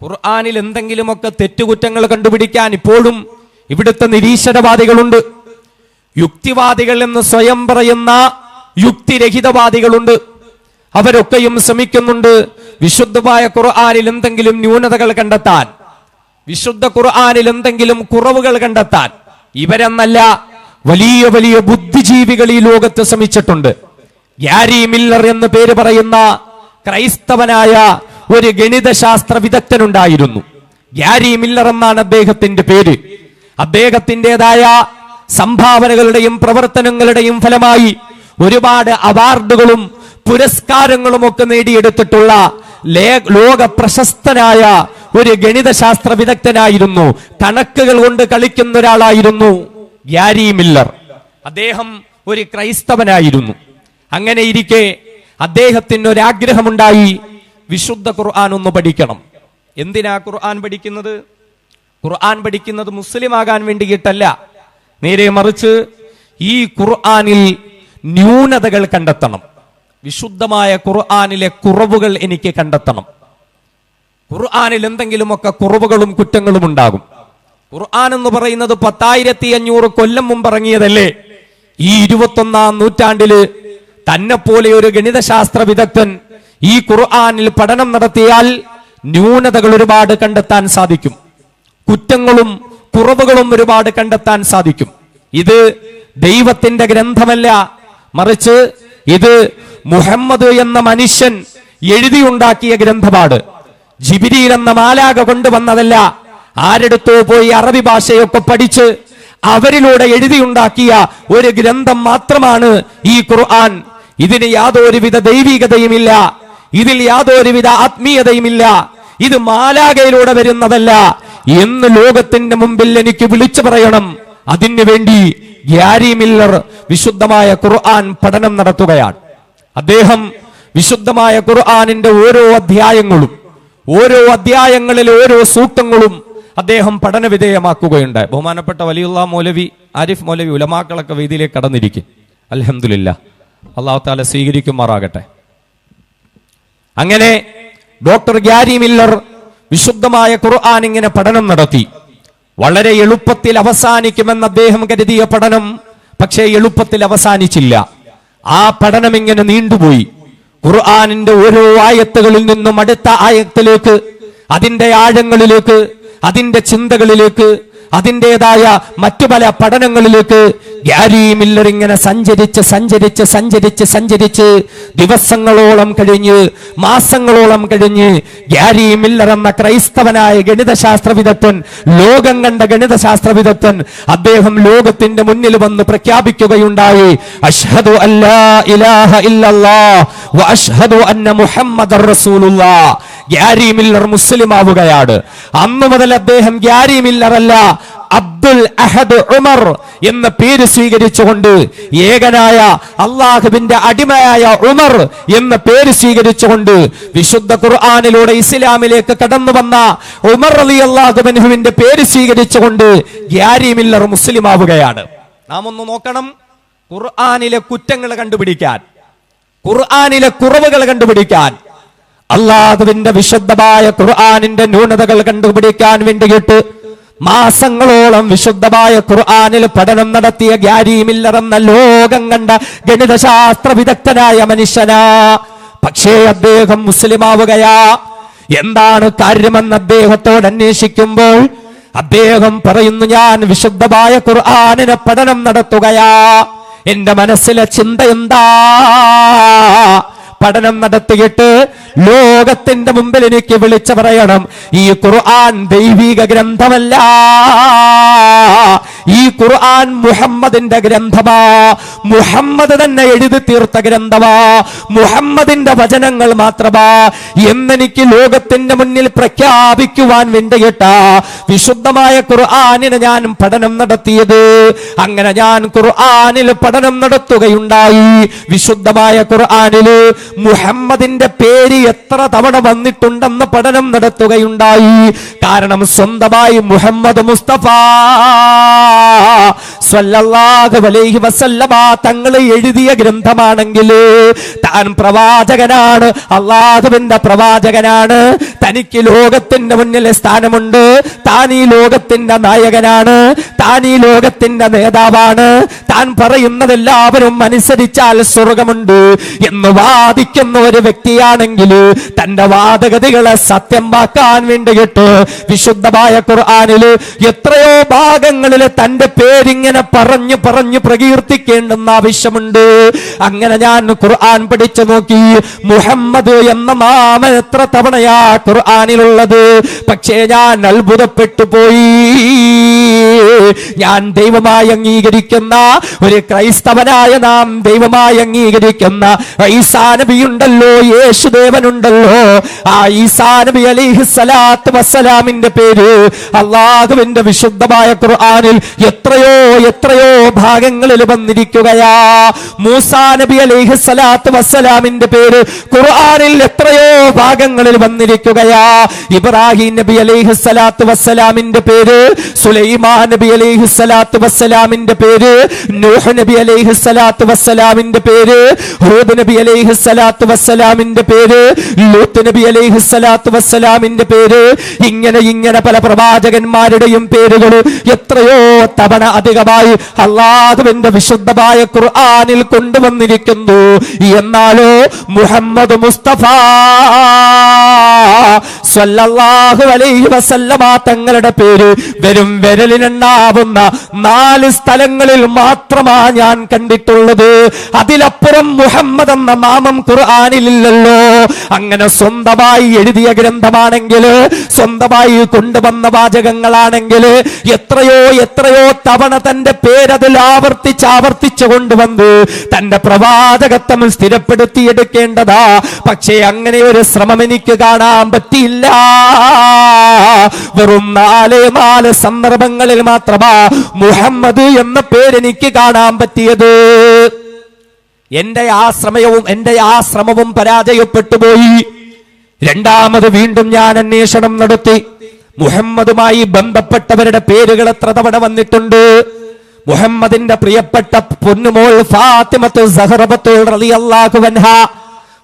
ഖുർആനിൽ എന്തെങ്കിലുമൊക്കെ തെറ്റുകുറ്റങ്ങൾ കണ്ടുപിടിക്കാൻ ഇപ്പോഴും ഇവിടുത്തെ നിരീശ്വരവാദികളുണ്ട്. യുക്തിവാദികൾ എന്ന് സ്വയം പറയുന്ന യുക്തിരഹിതവാദികളുണ്ട്. അവരൊക്കെയും ശ്രമിക്കുന്നുണ്ട് വിശുദ്ധമായ ഖുർആനിൽ എന്തെങ്കിലും ന്യൂനതകൾ കണ്ടെത്താൻ, വിശുദ്ധ ഖുർആനിൽ എന്തെങ്കിലും കുറവുകൾ കണ്ടെത്താൻ. ഇവരെന്നല്ല, വലിയ വലിയ ബുദ്ധിജീവികൾ ഈ ലോകത്ത് ശ്രമിച്ചിട്ടുണ്ട്. ഗ്യാരി മില്ലർ എന്ന് പേര് പറയുന്ന ക്രൈസ്തവനായ ഒരു ഗണിതശാസ്ത്ര വിദഗ്ധനുണ്ടായിരുന്നു. ഗ്യാരി മില്ലർ എന്നാണ് അദ്ദേഹത്തിന്റെ പേര്. അദ്ദേഹത്തിൻ്റെതായ സംഭാവനകളുടെയും പ്രവർത്തനങ്ങളുടെയും ഫലമായി ഒരുപാട് അവാർഡുകളും പുരസ്കാരങ്ങളും ഒക്കെ നേടിയെടുത്തിട്ടുള്ള ലോക പ്രശസ്തനായ ഒരു ഗണിതശാസ്ത്ര വിദഗ്ധനായിരുന്നു. കണക്കുകൾ കൊണ്ട് കളിക്കുന്ന ഒരാളായിരുന്നു ഗ്യാരി മില്ലർ. അദ്ദേഹം ഒരു ക്രൈസ്തവനായിരുന്നു. അങ്ങനെ ഇരിക്കെ അദ്ദേഹത്തിന് ഒരാഗ്രഹമുണ്ടായി, വിശുദ്ധ ഖുർആൻ ഒന്ന് പഠിക്കണം. എന്തിനാ ഖുർആൻ പഠിക്കുന്നത്? ഖുർആൻ പഠിക്കുന്നത് മുസ്ലിം ആകാൻ വേണ്ടിയിട്ടല്ല, നേരെ മറിച്ച് ഈ ഖുർആനിൽ ന്യൂനതകൾ കണ്ടെത്തണം. വിശുദ്ധമായ ഖുർആനിലെ കുറവുകൾ എനിക്ക് കണ്ടെത്തണം. ഖുർആനിൽ എന്തെങ്കിലുമൊക്കെ കുറവുകളും കുറ്റങ്ങളും ഉണ്ടാകും. ഖുർആൻ എന്ന് പറയുന്നത് 10,500 കൊല്ലം മുമ്പ് ഇറങ്ങിയതല്ലേ? ഈ 21ാം നൂറ്റാണ്ടില് തന്നെ പോലെ ഒരു ഗണിതശാസ്ത്ര വിദഗ്ധൻ ഈ ഖുർആനിൽ പഠനം നടത്തിയാൽ ന്യൂനതകൾ ഒരുപാട് കണ്ടെത്താൻ സാധിക്കും, കുറ്റങ്ങളും കുറവുകളും ഒരുപാട് കണ്ടെത്താൻ സാധിക്കും. ഇത് ദൈവത്തിന്റെ ഗ്രന്ഥമല്ല, മറിച്ച് ഇത് മുഹമ്മദ് എന്ന മനുഷ്യൻ എഴുതിയുണ്ടാക്കിയ ഗ്രന്ഥമാണ്. ജിബ്രീൽ എന്ന മാലാഖ കൊണ്ടുവന്നതല്ല. ആരെടുത്തോ പോയി അറബി ഭാഷയൊക്കെ പഠിച്ച് അവരിലൂടെ എഴുതിയുണ്ടാക്കിയ ഒരു ഗ്രന്ഥം മാത്രമാണ് ഈ ഖുർആൻ. ഇതിന് യാതൊരുവിധ ദൈവികതയുമില്ല, ഇതിൽ യാതൊരുവിധ ആത്മീയതയുമില്ല, ഇത് മാലാഖയിലൂടെ വരുന്നതല്ല എന്ന് ലോകത്തിന്റെ മുമ്പിൽ എനിക്ക് വിളിച്ചു പറയണം. അതിനു വേണ്ടി ഗ്യാരി മില്ലർ വിശുദ്ധമായ ഖുർആൻ പഠനം നടത്തുകയാണ്. അദ്ദേഹം വിശുദ്ധമായ ഖുർആനിന്റെ ഓരോ അധ്യായങ്ങളിലെ ഓരോ സൂക്തങ്ങളും അദ്ദേഹം പഠന വിധേയമാക്കുകയുണ്ട്. ബഹുമാനപ്പെട്ട വലിയുള്ള മൗലവി ആരിഫ് മൗലവി ഉലമാക്കളൊക്കെ വേദിയിലേക്ക് കടന്നിരിക്കും. അൽഹംദുലില്ലാഹ്, അല്ലാഹു തആല സ്വീകരിക്കുമാറാകട്ടെ. അങ്ങനെ ഡോക്ടർ ഗ്യാരി മില്ലർ വിശുദ്ധമായ ഖുർആൻ ഇങ്ങനെ പഠനം നടത്തി. വളരെ എളുപ്പത്തിൽ അവസാനിക്കുമെന്ന് അദ്ദേഹം കരുതിയ പഠനം പക്ഷേ എളുപ്പത്തിൽ അവസാനിച്ചില്ല. ആ പഠനം ഇങ്ങനെ നീണ്ടുപോയി. ഖുർആനിന്റെ ഓരോ ആയത്തുകളിൽ നിന്നും അടുത്ത ആയത്തിലേക്ക്, അതിന്റെ ആഴങ്ങളിലേക്ക്, അതിന്റെ ചിന്തകളിലേക്ക്, അതിൻ്റെതായ മറ്റു പല പഠനങ്ങളിലേക്ക് ഗ്യാരി മില്ലർ ഇങ്ങനെ സഞ്ചരിച്ച് ദിവസങ്ങളോളം കഴിഞ്ഞ്, മാസങ്ങളോളം കഴിഞ്ഞ് ഗ്യാരി മില്ലർ എന്ന ക്രൈസ്തവനായ ഗണിതശാസ്ത്ര വിദഗ്ധൻ, ലോകം കണ്ട ഗണിതശാസ്ത്ര വിദഗ്ധൻ, അദ്ദേഹം ലോകത്തിന്റെ മുന്നിൽ വന്ന് പ്രഖ്യാപിക്കുകയുണ്ടായി, അഷ്ഹദു അല്ലാ ഇലാഹ ഇല്ലല്ലാഹ് വ അഷ്ഹദു അന്ന മുഹമ്മദർ റസൂലുള്ളാഹ്. ഗ്യാരി മില്ലർ മുസ്ലിം ആവുകയാണ്. അന്നു മുതൽ അദ്ദേഹം ഗ്യാരി മില്ലർ അല്ല, അബ്ദുൽ അഹദ് ഉമർ എന്ന പേര് സ്വീകരിച്ചുകൊണ്ട്, ഏകനായ അള്ളാഹുവിന്റെ അടിമയായ ഉമർ എന്ന പേര് സ്വീകരിച്ചുകൊണ്ട്, വിശുദ്ധ ഖുർആനിലൂടെ ഇസ്ലാമിലേക്ക് കടന്നു വന്ന ഉമർ റളിയല്ലാഹു അൻഹുവിന്റെ പേര് സ്വീകരിച്ചുകൊണ്ട് ഗ്യാരി മില്ലർ മുസ്ലിം ആവുകയാണ്. നാം ഒന്ന് നോക്കണം, ഖുർആനിലെ കുറ്റങ്ങൾ കണ്ടുപിടിക്കാൻ, ഖുർആനിലെ കുറവുകൾ കണ്ടുപിടിക്കാൻ, അള്ളാഹുവിന്റെ വിശുദ്ധമായ ഖുർആനിന്റെ ന്യൂനതകൾ കണ്ടുപിടിക്കാൻ വേണ്ടിയിട്ട് മാസങ്ങളോളം വിശുദ്ധമായ ഖുർആനിൽ പഠനം നടത്തിയ ഗ്യാരി മില്ലർ എന്ന ലോകം കണ്ട ഗണിതശാസ്ത്ര വിദഗ്ധനായ മനുഷ്യനാ. പക്ഷേ അദ്ദേഹം മുസ്ലിം ആവുകയാ. എന്താണ് കാര്യമെന്ന് അദ്ദേഹത്തോട് അന്വേഷിക്കുമ്പോൾ അദ്ദേഹം പറയുന്നു, ഞാൻ വിശുദ്ധമായ ഖുർആനിനെ പഠനം നടത്തുകയാ. എന്റെ മനസ്സിലെ ചിന്ത എന്താ? പഠനം നടത്തിയിട്ട് ലോകത്തിന്റെ മുമ്പിൽ എനിക്ക് വിളിച്ചു പറയണം, ഈ ഖുർആൻ ദൈവിക ഗ്രന്ഥമല്ല, ഈ ഖുർആൻ മുഹമ്മദിന്റെ ഗ്രന്ഥമാ, മുഹമ്മദ് തന്നെ എഴുതി തീർത്ത ഗ്രന്ഥമാ, മുഹമ്മദിന്റെ വചനങ്ങൾ മാത്രമാ എന്നെനിക്ക് ലോകത്തിന്റെ മുന്നിൽ പ്രഖ്യാപിക്കുവാൻ വേണ്ടിയിട്ട വിശുദ്ധമായ ഖുർആനിനെ ഞാൻ പഠനം നടത്തിയത്. അങ്ങനെ ഞാൻ ഖുർആനിൽ പഠനം നടത്തുകയുണ്ടായി. വിശുദ്ധമായ ഖുർആനിൽ മുഹമ്മദിന്റെ പേര് എത്ര തവണ വന്നിട്ടുണ്ടെന്ന് പഠനം നടത്തുകയുണ്ടായി. കാരണം സ്വന്തമായി മുഹമ്മദ് മുസ്തഫ സ്വല്ലല്ലാഹു അലൈഹി വസല്ലമ തങ്ങൾ എഴുതിയ ഗ്രന്ഥമാണെങ്കിൽ താൻ പ്രവാചകനാണ്, അള്ളാഹുവിന്റെ പ്രവാചകനാണ്, തനിക്ക് ലോകത്തിന്റെ മുന്നിലെ സ്ഥാനമുണ്ട്, താൻ ഈ ലോകത്തിന്റെ നായകനാണ്, താൻ ഈ ലോകത്തിന്റെ നേതാവാണ്, താൻ പറയുന്നതെല്ലാവരും അനുസരിച്ചാൽ സ്വർഗമുണ്ട് എന്ന് വാദിക്കുന്ന ഒരു വ്യക്തിയാണെങ്കിൽ തന്റെ വാദഗതികളെ സത്യമാക്കാൻ വേണ്ടിയിട്ട് വിശുദ്ധമായ ഖുർആനിൽ എത്രയോ ഭാഗങ്ങളിൽ തന്റെ പേരിങ്ങനെ പറഞ്ഞു പറഞ്ഞു പ്രകീർത്തിക്കേണ്ടെന്ന് ആവശ്യമുണ്ട്. അങ്ങനെ ഞാൻ ഖുർആൻ പഠിച്ചു നോക്കി, മുഹമ്മദ് എന്ന നാമം എത്ര തവണയാ ഖുർആനിലുള്ളത്. പക്ഷേ ഞാൻ അത്ഭുതപ്പെട്ടു പോയി. ഞാൻ ദൈവമായി അംഗീകരിക്കുന്ന ഒരു ക്രൈസ്തവനായ നാം ദൈവമായി അംഗീകരിക്കുന്ന ഈസാ നബിയുണ്ടല്ലോ, യേശുദേവനുണ്ടല്ലോ, ആ ഈസാ നബി അലൈഹിസ്സലാത്തു വസ്സലാമിന്റെ പേര് അല്ലാഹുവിന്റെ വിശുദ്ധമായ ഖുർആനിൽ എത്രയോ എത്രയോ ഭാഗങ്ങളിൽ വന്നിരിക്കുകയാ. മൂസാ നബി അലൈഹിസ്സലാത്തു വസ്സലാമിന്റെ പേര് ഖുർആനിൽ എത്രയോ ഭാഗങ്ങളിൽ വന്നിരിക്കുകയാ. ഇബ്രാഹിം നബി അലൈഹിസ്സലാത്തു വസ്സലാമിന്റെ പേര്, സുലൈമാൻ നബി അലൈഹിസ്സലാത്തു വസ്സലാമിന്റെ പേര്, നൂഹ് നബി അലൈഹിസ്സലാത്തു വസ്സലാമിന്റെ പേര്, ഹൂദ് നബി അലൈഹിസ്സലാത്തു വസ്സലാമിന്റെ പേര്, ലൂത്ത് നബി അലൈഹിസ്സലാത്തു വസ്സലാമിന്റെ പേര്, ഇങ്ങനെ ഇങ്ങനെ പല പ്രവാചകന്മാരുടെയും പേരുകൾ എത്രയോ തവണ അധികമായി അല്ലാഹുവിന്റെ വിശുദ്ധമായ ഖുർആനിൽ കൊണ്ടുവന്നിരിക്കുന്നു. എന്നാലോ മുഹമ്മദ് മുസ്തഫ സ്വല്ലല്ലാഹു അലൈഹി വസല്ലമ തങ്ങളുടെ പേര് വെറും വിരലിനെണ്ണാവുന്ന 4 സ്ഥലങ്ങളിൽ മാത്രമാ ഞാൻ കണ്ടിട്ടുള്ളത്. അതിലപ്പുറം മുഹമ്മദ് എന്ന നാമം ഖുർആനിലില്ലല്ലോ. അങ്ങനെ സ്വന്തമായി എഴുതിയ ഗ്രന്ഥമാണെങ്കിൽ, സ്വന്തമായി കൊണ്ടുവന്ന വാചകങ്ങളാണെങ്കിൽ എത്രയോ എത്രയോ തവണ തന്റെ പേരതിൽ ആവർത്തിച്ച് കൊണ്ടുവന്ന് തന്റെ പ്രവാചകത്വം സ്ഥിരപ്പെടുത്തിയെടുക്കേണ്ടതാ. പക്ഷേ അങ്ങനെ ഒരു ശ്രമം എനിക്ക് കാണാൻ പറ്റിയില്ല. വെറും 4 സന്ദർഭങ്ങളിൽ മാത്രമാ മുഹമ്മദ് എന്ന പേരെനിക്ക് കാണാൻ പറ്റിയത്. എന്റെ ആ ശ്രമവും പരാജയപ്പെട്ടു പോയി. രണ്ടാമത് വീണ്ടും ഞാൻ അന്വേഷണം നടത്തി. മുഹമ്മദുമായി ബന്ധപ്പെട്ടവരുടെ പേരുകൾ എത്ര തവണ വന്നിട്ടുണ്ട്? മുഹമ്മദിന്റെ പ്രിയപ്പെട്ട പൊന്നുമോൾ ഫാത്തിമത്തു സഹറബത്തുൽ റളിയല്ലാഹു അൻഹാ,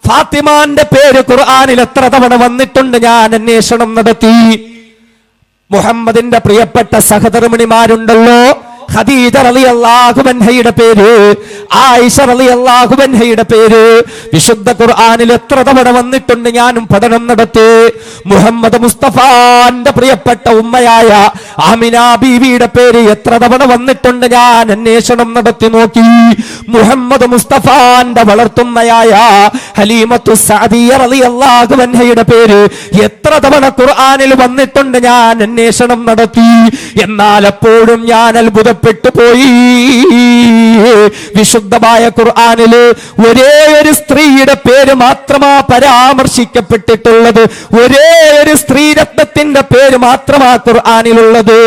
ഫാത്തിമാന്റെ പേര് ഖുർആനിൽ എത്ര തവണ വന്നിട്ടുണ്ട്? ഞാൻ അന്വേഷണം നടത്തി. മുഹമ്മദിന്റെ പ്രിയപ്പെട്ട സഹധർമ്മിണിമാരുണ്ടല്ലോ, ഖദീജ റളിയല്ലാഹു അൻഹയുടെ പേര്, ആയിഷ റളിയല്ലാഹു അൻഹയുടെ പേര് വിശുദ്ധ ഖുർആനിൽ എത്ര തവണ വന്നിട്ടുണ്ട്? ഞാനും പഠനം നടത്തി. മുഹമ്മദ് മുസ്തഫാന്റെ പ്രിയപ്പെട്ട ഉമ്മയായ ആമിന ബീവിയുടെ പേര് എത്ര തവണ വന്നിട്ടുണ്ട്? ഞാൻ അന്വേഷണം നടത്തി നോക്കി. മുഹമ്മദ് മുസ്തഫാന്റെ വളർത്തുമ്മയായ ഹലീമത്തു സഅദിയ റളിയല്ലാഹു അൻഹയുടെ പേര് എത്ര തവണ ഖുർആനിൽ വന്നിട്ടുണ്ട്? ഞാൻ അന്വേഷണം നടത്തി. എന്നാൽ അപ്പോഴും ഞാൻ അത്ഭുതപ്പെട്ടു പോയി. വിശുദ്ധമായ ഖുർആനില് ഒരേ ഒരു സ്ത്രീയുടെ പേര് മാത്രമാ പരാമർശിക്കപ്പെട്ടിട്ടുള്ളത്. ഒരേ ഒരു സ്ത്രീരത്നത്തിന്റെ പേര് മാത്രമാ ഖുർആനിലുള്ളത്.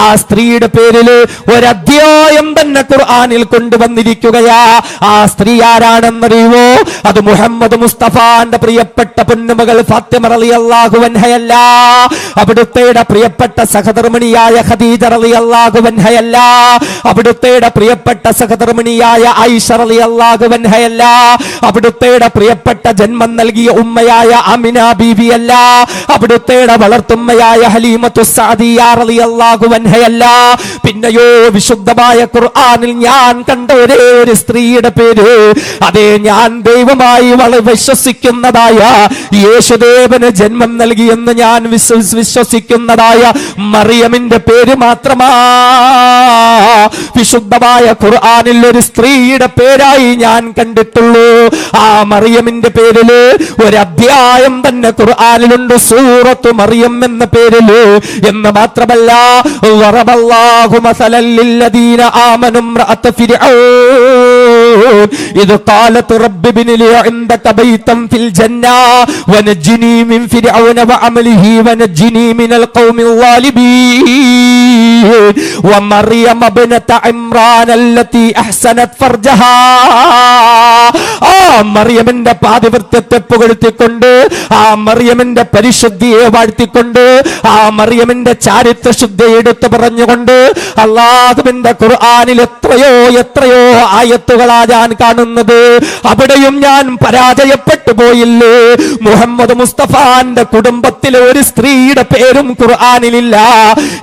ആ സ്ത്രീയുടെ പേരില് ഒരധ്യായം തന്നെ ഖുർആനിൽ കൊണ്ടുവന്നിരിക്കുകയാ. ആ സ്ത്രീ ആരാണെന്നറിയുമോ? അത് മുഹമ്മദ് മുസ്തഫാന്റെ പ്രിയപ്പെട്ട പൊന്നുമകൾ ഫാത്തിമ റളിയല്ലാഹു അൻഹയല്ല. അവിടുത്തെ പ്രിയപ്പെട്ട സഹധർമ്മിണിയായ ഖദീജ റളിയല്ലാഹു അൻഹയല്ല. അവിടുത്തെ പ്രിയപ്പെട്ട സഹധർമ്മിണിയായ ആയിഷ റളിയല്ലാഹു അൻഹയല്ല. അവിടുത്തെ പ്രിയപ്പെട്ട ജന്മം നൽകിയ ഉമ്മയായ ആമിന ബീവിയല്ല. അവിടുത്തെ വളർത്തുമ്മയായ ഹലീമത്തു സഅദിയ റളിയല്ലാഹു അൻഹയല്ല. പിന്നെയോ വിശുദ്ധമായ ഖുർആനിൽ ഞാൻ കണ്ട ഒരേ ഒരു സ്ത്രീയുടെ പേര്, അതേ ഞാൻ ദൈവമായി വിശ്വസിക്കുന്നതായ യേശുദേവന് ജന്മം നൽകിയെന്ന് ഞാൻ വിശ്വസിക്കുന്നതായ മറിയമിന്റെ പേര് മാത്രമാ വിശുദ്ധമായ ഖുർആനിൽ ഒരു സ്ത്രീയുടെ പേരായി ഞാൻ കണ്ടിട്ടുള്ളൂ. ആ മറിയമിന്റെ പേരില് ഒരു അധ്യായം തന്നെ ഖുർആനിലുണ്ട്, സൂറത്തു മറിയം എന്ന പേരില്. എന്ന് മാത്രമല്ല, വറബല്ലാഹു മസലൻ ലില്ലദീന ആമനു ഇംറഅത ഫിർഔൻ ഇദ് ഖാലത് റബ്ബി ഇബ്നി ലി ഇൻദക ബൈതൻ ഫിൽ ജന്ന വനജ്ജിനി മിൻ ഫിർഔന വഅമലിഹി വനജ്ജിനി മിനൽ ഖൗമിൽ ളാലിബീൻ വമറിയം ഇബ്നത ഇമ്രാൻ അല്ലതി അഹ്സനത് ഫർജഹാ. ആ മറിയമിന്റെ പാതിവൃത്യത്തെ പുകഴ്ത്തിക്കൊണ്ട്, ആ മറിയമിന്റെ പരിശുദ്ധിയെ വാഴ്ത്തിക്കൊണ്ട് പറഞ്ഞുകൊണ്ട്, ആ മറിയമിന്റെ ചാരിത്ര ശുദ്ധ എടുത്തു പറഞ്ഞുകൊണ്ട് അല്ലാഹുവിന്റെ ഖുർആനിൽ എത്രയോ ആയത്തുകളാ ഞാൻ കാണുന്നത്. അവിടെയും ഞാൻ പരാജയപ്പെട്ടു പോയില്ലേ? മുഹമ്മദ് മുസ്തഫാന്റെ കുടുംബത്തിലെ ഒരു സ്ത്രീയുടെ പേരും ഖുർആനിലില്ല.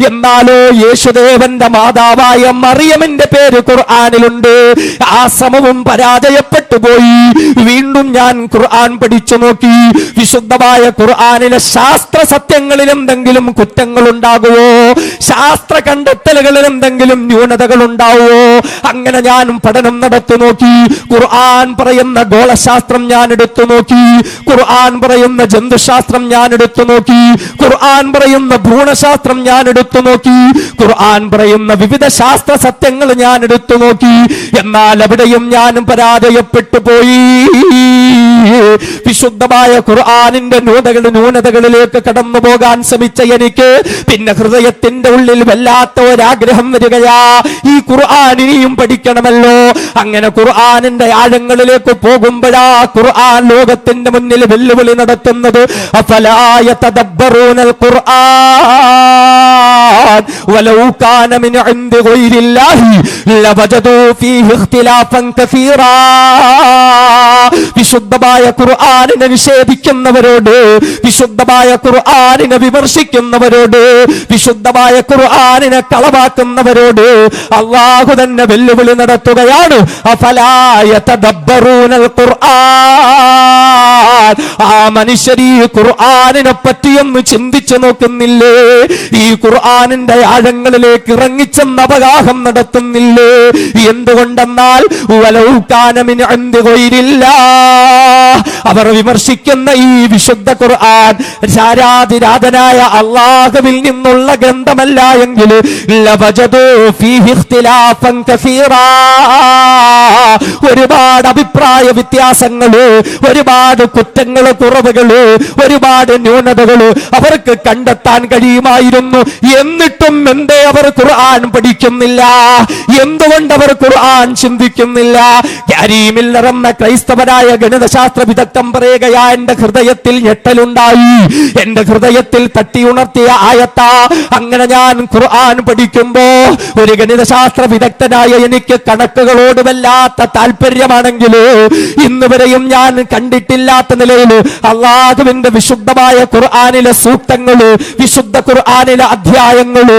എന്നാലോ യേശുദേവന്റെ മാതാവായ മറിയമിന്റെ പേര് ഖുർആനിലുണ്ട്. ആ ശ്രമവും പരാജയപ്പെട്ടു പോയി. വീണ്ടും ഞാൻ ഖുർആൻ പഠിച്ചു നോക്കി. വിശുദ്ധമായ ഖുർആനിലെ ശാസ്ത്ര സത്യങ്ങളിൽ എന്തെങ്കിലും കുറ്റങ്ങൾ ഉണ്ടാകുമോ? ശാസ്ത്ര കണ്ടെത്തലുകളിൽ എന്തെങ്കിലും ന്യൂനതകൾ ഉണ്ടാവുമോ? അങ്ങനെ ഞാൻ പഠനം നടത്തി നോക്കി. ഖുർആൻ പറയുന്ന ഗോളശാസ്ത്രം ഞാൻ എടുത്തു നോക്കി. ഖുർആൻ പറയുന്ന ജന്തുശാസ്ത്രം ഞാൻ എടുത്തു നോക്കി. ഖുർആൻ പറയുന്ന ഭ്രൂണശാസ്ത്രം ഞാൻ എടുത്തു നോക്കി. ഖുർആൻ പറയുന്ന വിവിധ ശാസ്ത്ര സത്യങ്ങൾ ഞാൻ എടുത്തു നോക്കി. എന്നാൽ അവിടെയും ഞാൻ പരാജയപ്പെട്ടു പോയി. വിശുദ്ധമായ ഖുർആനിന്റെ ന്യൂനതകളിലേക്ക് കടന്നു പോകാൻ ശ്രമിച്ച എനിക്ക് പിന്നെ ഹൃദയത്തിന്റെ ഉള്ളിൽ വല്ലാത്ത ഒരാഗ്രഹം വരികയാ, ഈ ഖുർആൻ ഇനിയും പഠിക്കണമല്ലോ. അങ്ങനെ ഖുർആനിന്റെ ആഴങ്ങളിലേക്ക് പോകുമ്പോഴാ ഖുർആൻ ലോകത്തിന്റെ മുന്നിൽ വെല്ലുവിളി നടത്തുന്നത്. അഫലാ യതദബ്ബറൂനൽ ഖുർആൻ വലൗ കാന മിൻ ഇൻദി ഗൈരില്ലാഹി ലവജദൂ ഫീഹി ഇഖ്തിലാഫൻ കസീറാ. വിശുദ്ധമായ ഖുർആനിനെ നിഷേധിക്കുന്നവരോട്, വിശുദ്ധമായ ഖുർആനിനെ വിമർശിക്കുന്നവരോട്, വിശുദ്ധമായ ഖുർആനിനെ കളവാക്കുന്നവരോട് അല്ലാഹു തന്നെ വെല്ലുവിളി നടത്തുകയാണ്. അഫലാ യതദബ്ബറൂനൽ ഖുർആൻ. ആ മനുഷ്യർ ഈ ഖുർആനിനെ പറ്റിയൊന്ന് ചിന്തിച്ചു നോക്കുന്നില്ലേ? ഈ ഖുർആനിന്റെ ആഴങ്ങളിലേക്ക് ഇറങ്ങിച്ചെന്ന് അവഗാഹം നടത്തുന്നില്ലേ? എന്തുകൊണ്ടെന്നാൽ വലൗ കാന മിൻ ഇൻദി ഗൈരില്ലാഹ്, അവർ വിമർശിക്കുന്ന ഈ വിശുദ്ധ ഖുർആൻ ശാരാതിരാധനായ അല്ലാഹുവിൽ നിന്നുള്ള ഗ്രന്ഥമല്ല എങ്കിൽ ലവജദൂ ഫീഹി ഇഖ്തിലാഫൻ കസീറാ, ഒരുപാട് അഭിപ്രായ വ്യത്യാസങ്ങള്, ഒരുപാട് കുറ്റങ്ങള്, കുറവുകള്, ഒരുപാട് ന്യൂനതകള് അവർക്ക് കണ്ടെത്താൻ കഴിയുമായിരുന്നു. എന്നിട്ടും എന്തേ അവർ ഖുർആൻ പഠിക്കുന്നില്ല? എന്തുകൊണ്ട് അവർ ഖുർആൻ ചിന്തിക്കുന്നില്ല? ഗാരി മില്ലർ എന്ന ക്രൈസ്തവനായ ഗണിതശാസ്ത്ര വിദഗ്ധം പറയുകയാ, എന്റെ ഹൃദയത്തിൽ ഞെട്ടലുണ്ടായി, എന്റെ ഹൃദയത്തിൽ തട്ടിയുണർത്തിയ ആയത്താ. അങ്ങനെ ഞാൻ ഖുർആൻ പഠിക്കുമ്പോ ഒരു ഗണിതശാസ്ത്ര വിദഗ്ധനായ എനിക്ക് കണക്കുകളോട് വല്ലാത്ത താല്പര്യമാണെങ്കിൽ ഇന്ന് വരെയും ഞാൻ കണ്ടിട്ടില്ലാത്ത നിലയിൽ അല്ലാഹുവിന്റെ വിശുദ്ധമായ ഖുർആനിലെ സൂക്തങ്ങള്, വിശുദ്ധ ഖുർആനിലെ അധ്യായങ്ങള്,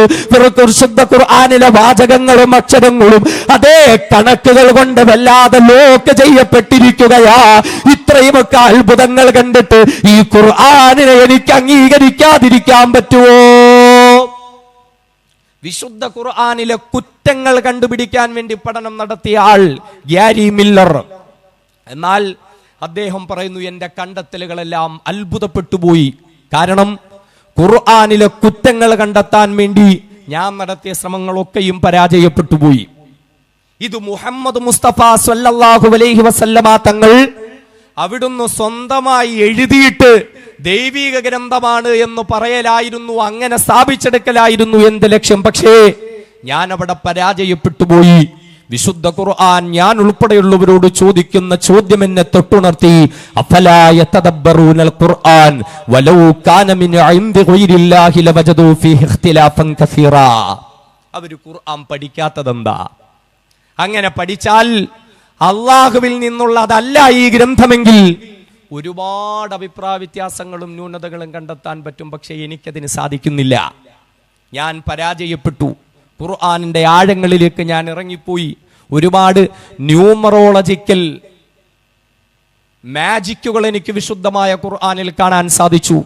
വിശുദ്ധ ഖുർആനിലെ വാചകങ്ങളും അക്ഷരങ്ങളും അതേ കണക്കുകൾ കൊണ്ട് വല്ലാതെ ലോക്ക് ചെയ്യപ്പെട്ടിരിക്കുകയാ. ഇത്രയുമൊക്കെ അത്ഭുതങ്ങൾ കണ്ടിട്ട് ഈ ഖുർആനിനെ എനിക്ക് അംഗീകരിക്കാതിരിക്കാൻ പറ്റുമോ? വിശുദ്ധ ഖുർആനിലെ കുറ്റങ്ങൾ കണ്ടുപിടിക്കാൻ വേണ്ടി പഠനം നടത്തിയ ആൾ ഗ്യാരി മില്ലർ. എന്നാൽ അദ്ദേഹം പറയുന്നു, എന്റെ കണ്ടെത്തലുകളെല്ലാം അത്ഭുതപ്പെട്ടുപോയി. കാരണം ഖുർആനിലെ കുറ്റങ്ങൾ കണ്ടെത്താൻ വേണ്ടി ഞാൻ നടത്തിയ ശ്രമങ്ങളൊക്കെയും പരാജയപ്പെട്ടുപോയി. ഇത് മുഹമ്മദ് മുസ്തഫ സ്വല്ലല്ലാഹു അലൈഹി വസല്ലമ തങ്ങൾ അവിടുന്ന് സ്വന്തമായി എഴുതിയിട്ട് ദൈവിക ഗ്രന്ഥമാണ് എന്ന് പറയലായിരുന്നു, അങ്ങനെ സ്ഥാപിച്ചെടുക്കലായിരുന്നു എന്റെ ലക്ഷ്യം. പക്ഷേ ഞാൻ അവിടെ പരാജയപ്പെട്ടു പോയി. വിശുദ്ധ ഖുർആൻ ഞാൻ ഉൾപ്പെടെയുള്ളവരോട് ചോദിക്കുന്ന ചോദ്യം എന്നെ തൊട്ടുണർത്തി. അഫലാ യതദബ്ബറൂനൽ ഖുർആൻ വലൗ കാന മിൻ ഇൻദി ഗൈരില്ലാഹി ലവജദൂ ഫീഹി ഇഖ്തിലാഫൻ കസീറാ. അവർ ഖുർആൻ പഠിക്കാത്തതെന്താ? അങ്ങനെ പഠിച്ചാൽ അല്ലാഹുവിൽ നിന്നുള്ളതല്ല ഈ ഗ്രന്ഥമെങ്കിൽ ഒരുപാട് അഭിപ്രായ വ്യത്യാസങ്ങളും ന്യൂനതകളും കണ്ടെത്താൻ പറ്റും. പക്ഷെ എനിക്കതിന് സാധിക്കുന്നില്ല. ഞാൻ പരാജയപ്പെട്ടു. ഖുർആനിന്റെ ആഴങ്ങളിലേക്ക് ഞാൻ ഇറങ്ങിപ്പോയി. ഒരുപാട് ന്യൂമറോളജിക്കൽ മാജിക്കുകൾ എനിക്ക് വിശുദ്ധമായ ഖുർആനിൽ കാണാൻ സാധിച്ചു.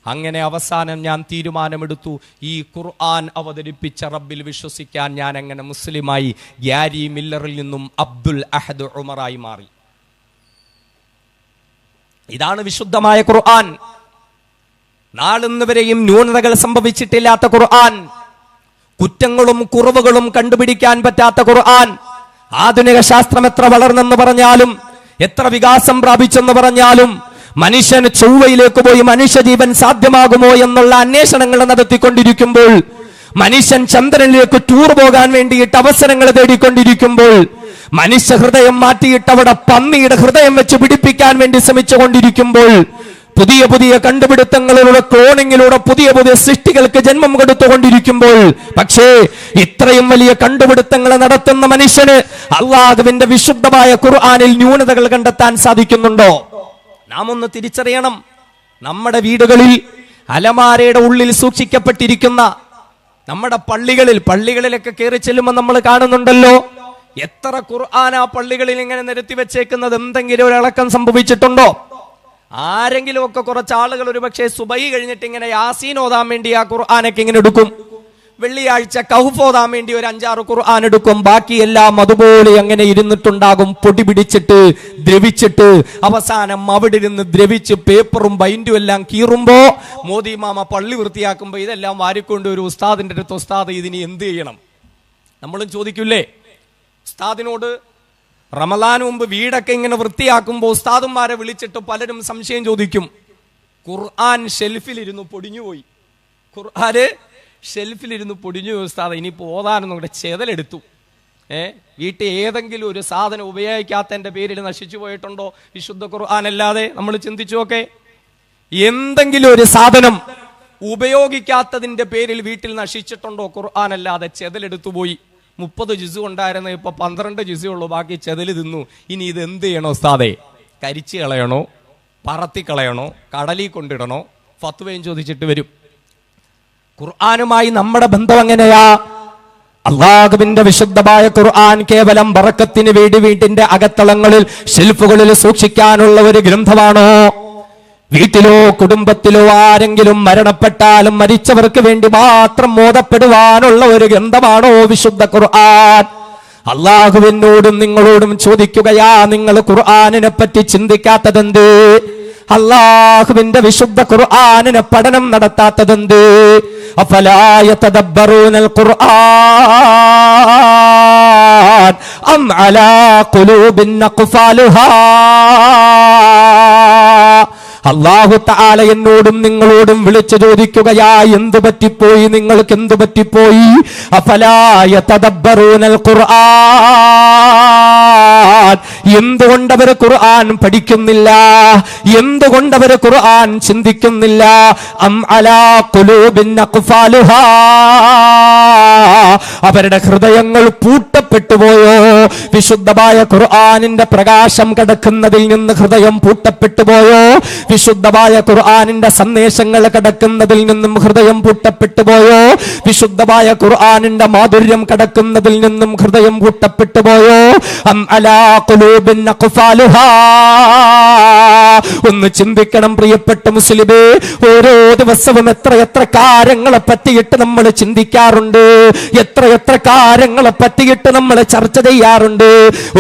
അങ്ങനെ അവസാനം ഞാൻ തീരുമാനമെടുത്തു, ഈ ഖുർആൻ അവതരിപ്പിച്ച റബ്ബിൽ വിശ്വസിക്കാൻ ഞാൻ അങ്ങനെ മുസ്ലിമായി ഗ്യാരി മില്ലറിൽ നിന്നും അബ്ദുൽ അഹദ് ഉമറായി മാറി. ഇതാണ് വിശുദ്ധമായ ഖുർആൻ. നാളിന്ന് വരെയും ന്യൂനതകൾ സംഭവിച്ചിട്ടില്ലാത്ത ഖുർആൻ, കുറ്റങ്ങളും കുറവുകളും കണ്ടുപിടിക്കാൻ പറ്റാത്ത ഖുർആൻ. ആധുനിക ശാസ്ത്രം എത്ര വളർന്നെന്ന് പറഞ്ഞാലും, എത്ര വികാസം പ്രാപിച്ചെന്ന് പറഞ്ഞാലും, മനുഷ്യന് ചൊവ്വയിലേക്ക് പോയി മനുഷ്യജീവൻ സാധ്യമാകുമോ എന്നുള്ള അന്വേഷണങ്ങൾ നടത്തിക്കൊണ്ടിരിക്കുമ്പോൾ, മനുഷ്യൻ ചന്ദ്രനിലേക്ക് ടൂർ പോകാൻ വേണ്ടിയിട്ട് അവസരങ്ങൾ തേടിക്കൊണ്ടിരിക്കുമ്പോൾ, മനുഷ്യ ഹൃദയം മാറ്റിയിട്ട് അവിടെ പന്നിയുടെ ഹൃദയം വെച്ച് പിടിപ്പിക്കാൻ വേണ്ടി ശ്രമിച്ചുകൊണ്ടിരിക്കുമ്പോൾ, പുതിയ പുതിയ കണ്ടുപിടുത്തങ്ങളിലൂടെ, ക്ലോണിങ്ങിലൂടെ പുതിയ പുതിയ സൃഷ്ടികൾക്ക് ജന്മം കൊടുത്തുകൊണ്ടിരിക്കുമ്പോൾ, പക്ഷേ ഇത്രയും വലിയ കണ്ടുപിടുത്തങ്ങൾ നടത്തുന്ന മനുഷ്യന് അല്ലാഹുവിന്റെ വിശുദ്ധമായ ഖുർആനിൽ ന്യൂനതകൾ കണ്ടെത്താൻ സാധിക്കുന്നുണ്ടോ? നാം ഒന്ന് തിരിച്ചറിയണം. നമ്മുടെ വീടുകളിൽ അലമാരയുടെ ഉള്ളിൽ സൂക്ഷിക്കപ്പെട്ടിരിക്കുന്ന, നമ്മുടെ പള്ളികളിലൊക്കെ കയറി ചെല്ലുമ്പോൾ നമ്മൾ കാണുന്നുണ്ടല്ലോ, എത്ര ഖുർആൻ ആ പള്ളികളിൽ ഇങ്ങനെ നിരത്തി വെച്ചേക്കുന്നത്. എന്തെങ്കിലും ഒരു ഇളക്കം സംഭവിച്ചിട്ടുണ്ടോ? ആരെങ്കിലും ഒക്കെ കുറച്ച് ആളുകൾ ഒരു പക്ഷേ സുബൈ കഴിഞ്ഞിട്ട് ഇങ്ങനെ യാസീൻ ഓതാൻ വേണ്ടി ആ ഖുർആനൊക്കെ ഇങ്ങനെ എടുക്കും. വെള്ളിയാഴ്ച കഹ്ഫ് ഓതാൻ വേണ്ടി ഒരു 5-6 ഖുർആൻ എടുക്കും. ബാക്കിയെല്ലാം അതുപോലെ അങ്ങനെ ഇരുന്നിട്ടുണ്ടാകും, പൊടി പിടിച്ചിട്ട് ദ്രവിച്ചിട്ട്. അവസാനം അവിടെ ഇരുന്ന് ദ്രവിച്ച് പേപ്പറും ബൈൻഡും എല്ലാം കീറുമ്പോ മോദി മാമ പള്ളി വൃത്തിയാക്കുമ്പോ ഇതെല്ലാം വാരിക്കൊണ്ട് ഒരു ഉസ്താദിന്റെ അടുത്ത്, ഉസ്താദ് ഇതിനി എന്ത് ചെയ്യണം? നമ്മളും ചോദിക്കൂലേ ഉസ്താദിനോട്? റമദാന് മുമ്പ് വീടൊക്കെ ഇങ്ങനെ വൃത്തിയാക്കുമ്പോൾ ഉസ്താദുമാരെ വിളിച്ചിട്ട് പലരും സംശയം ചോദിക്കും. ഖുർആൻ ഷെൽഫിലിരുന്നു പൊടിഞ്ഞുപോയി, ഖുർആന് ഷെൽഫിലിരുന്ന് പൊടിഞ്ഞു ഉസ്താദ്, ഇനിയിപ്പോ ഓതാനൊന്നും കൂടെ ചെതലെടുത്തു. വീട്ടിൽ ഏതെങ്കിലും ഒരു സാധനം ഉപയോഗിക്കാത്തതിന്റെ പേരിൽ നശിച്ചു പോയിട്ടുണ്ടോ വിശുദ്ധ ഖുർആൻ അല്ലാതെ? നമ്മൾ ചിന്തിച്ചു നോക്കെ. എന്തെങ്കിലും ഒരു സാധനം ഉപയോഗിക്കാത്തതിന്റെ പേരിൽ വീട്ടിൽ നശിച്ചിട്ടുണ്ടോ ഖുർആൻ അല്ലാതെ? ചെതലെടുത്തു പോയി. 30 ജിസു ഉണ്ടായിരുന്നു, ഇപ്പൊ 12 ജിസു ഉള്ളൂ, ബാക്കി ചെതല് തിന്നു. ഇനി ഇത് എന്ത് ചെയ്യണോ ഉസ്താദേ? കരിച്ചു കളയണോ, പറത്തി കളയണോ, കടലിൽ കൊണ്ടിടണോ? ഫത്വയും ചോദിച്ചിട്ട് വരും. ഖുർആനുമായി നമ്മുടെ ബന്ധം എങ്ങനെയാ? അല്ലാഹുവിന്റെ വിശുദ്ധമായ ഖുർആൻ കേവലം ബറക്കത്തിന് വേണ്ടി വീട്ടിന്റെ അകത്തളങ്ങളിൽ ഷെൽഫുകളിൽ സൂക്ഷിക്കാനുള്ള ഒരു ഗ്രന്ഥമാണോ? വീട്ടിലോ കുടുംബത്തിലോ ആരെങ്കിലും മരണപ്പെട്ടാലും മരിച്ചവർക്ക് വേണ്ടി മാത്രം ഓതപ്പെടുവാനുള്ള ഒരു ഗ്രന്ഥമാണോ വിശുദ്ധ ഖുർആൻ? അല്ലാഹുവിനോടും നിങ്ങളോടും ചോദിക്കുകയാ, നിങ്ങൾ ഖുർആനിനെ പറ്റി ചിന്തിക്കാത്തതെന്ത്? അല്ലാഹുവിന്റെ വിശുദ്ധ ഖുർആനിനെ പഠനം നടത്താത്തതെന്ത്? അഫലാ യതദബ്ബറൂനൽ ഖുർആൻ അം അലാ ഖുലൂബിൻ അഖ്ഫാലുഹാ. അല്ലാഹു തആല എന്നോടും നിങ്ങളോടും വിളിച്ചു ചോദിക്കുകയാ, എന്തു പറ്റിപ്പോയി? നിങ്ങൾക്ക് എന്തു പറ്റിപ്പോയി? അഫലാ യതദബ്ബറൂനൽ ഖുർആൻ. എന്തുകൊണ്ടവർ ഖുർആൻ പഠിക്കുന്നില്ല? എന്തുകൊണ്ടവർ ഖുർആൻ ചിന്തിക്കുന്നില്ല? അം അലാ ഖുലൂബിൻ അഖ്ഫാലുഹാ. അവരുടെ ഹൃദയങ്ങൾ പൂട്ടപ്പെട്ടുപോയോ? വിശുദ്ധമായ ഖുർആനിന്റെ പ്രകാശം കടക്കുന്നതിൽ നിന്ന് ഹൃദയം പൂട്ടപ്പെട്ടുപോയോ? വിശുദ്ധമായ ഖുർആനിന്റെ സന്ദേശങ്ങൾ കടക്കുന്നതിൽ നിന്നും ഹൃദയം പൂട്ടപ്പെട്ടുപോയോ? വിശുദ്ധമായ ഖുർആനിന്റെ മാധുര്യം കടക്കുന്നതിൽ നിന്നും ഹൃദയം പൂട്ടപ്പെട്ടുപോയോ? അം അലാ ഖുലൂബിൻ അഖ്ഫാലുഹാ. ഒന്ന് ചിന്തിക്കണം പ്രിയപ്പെട്ട മുസ്ലിമേ. ഓരോ ദിവസവും എത്ര കാര്യങ്ങളെ പറ്റിയിട്ട് നമ്മൾ ചിന്തിക്കാറുണ്ട്, എത്ര കാര്യങ്ങളെ പറ്റിയിട്ട് നമ്മൾ ചർച്ച ചെയ്യാറുണ്ട്.